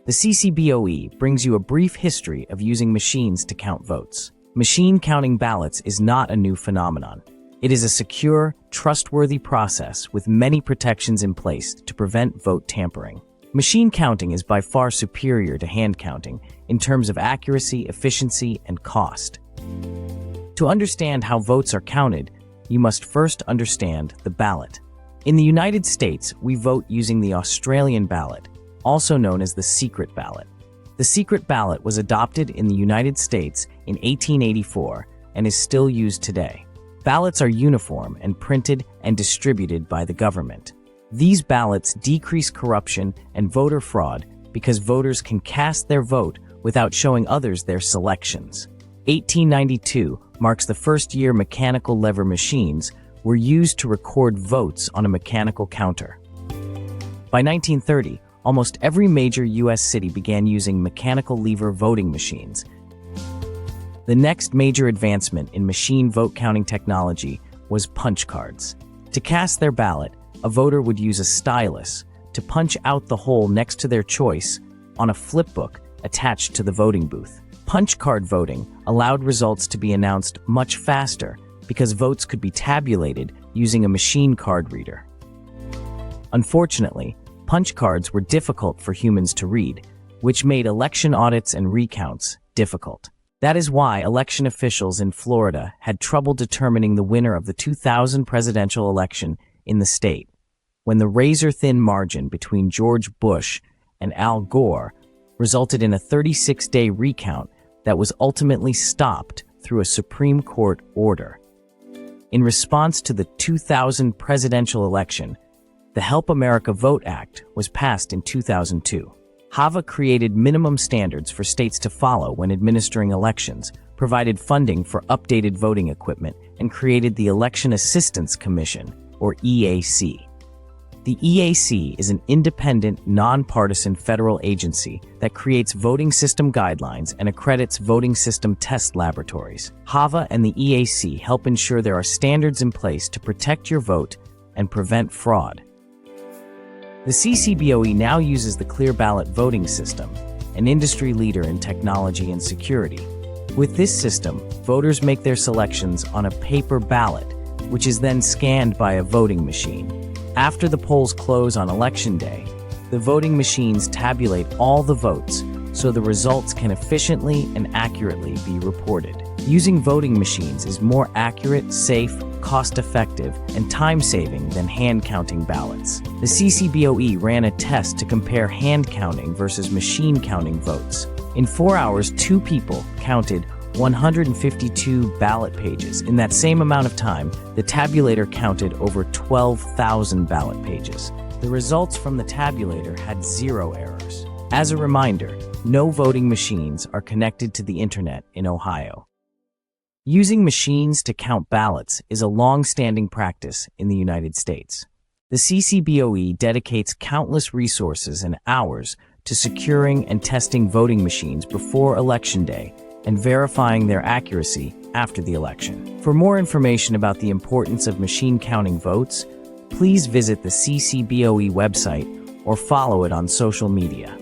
The CCBOE brings you a brief history of using machines to count votes. Machine counting ballots is not a new phenomenon. It is a secure, trustworthy process with many protections in place to prevent vote tampering. Machine counting is by far superior to hand counting in terms of accuracy, efficiency, and cost. To understand how votes are counted, you must first understand the ballot. In the United States, we vote using the Australian ballot, also known as the secret ballot. The secret ballot was adopted in the United States in 1884 and is still used today. Ballots are uniform and printed and distributed by the government. These ballots decrease corruption and voter fraud because voters can cast their vote without showing others their selections. 1892 marks the first year mechanical lever machines were used to record votes on a mechanical counter. By 1930, almost every major U.S. city began using mechanical lever voting machines. The next major advancement in machine vote counting technology was punch cards. To cast their ballot, a voter would use a stylus to punch out the hole next to their choice on a flipbook attached to the voting booth. Punch card voting allowed results to be announced much faster because votes could be tabulated using a machine card reader. Unfortunately, punch cards were difficult for humans to read, which made election audits and recounts difficult. That is why election officials in Florida had trouble determining the winner of the 2000 presidential election in the state, when the razor-thin margin between George Bush and Al Gore resulted in a 36-day recount that was ultimately stopped through a Supreme Court order. In response to the 2000 presidential election, the Help America Vote Act was passed in 2002. HAVA created minimum standards for states to follow when administering elections, provided funding for updated voting equipment, and created the Election Assistance Commission, or EAC. The EAC is an independent, nonpartisan federal agency that creates voting system guidelines and accredits voting system test laboratories. HAVA and the EAC help ensure there are standards in place to protect your vote and prevent fraud. The CCBOE now uses the Clear Ballot voting system, an industry leader in technology and security. With this system, voters make their selections on a paper ballot, which is then scanned by a voting machine. After the polls close on Election Day, the voting machines tabulate all the votes so the results can efficiently and accurately be reported. Using voting machines is more accurate, safe, cost-effective, and time-saving than hand-counting ballots. The CCBOE ran a test to compare hand-counting versus machine-counting votes. In 4 hours, 2 people counted 152 ballot pages. In that same amount of time, the tabulator counted over 12,000 ballot pages. The results from the tabulator had 0 errors. As a reminder, no voting machines are connected to the internet in Ohio. Using machines to count ballots is a long-standing practice in the United States. The CCBOE dedicates countless resources and hours to securing and testing voting machines before Election Day and verifying their accuracy after the election. For more information about the importance of machine counting votes, please visit the CCBOE website or follow it on social media.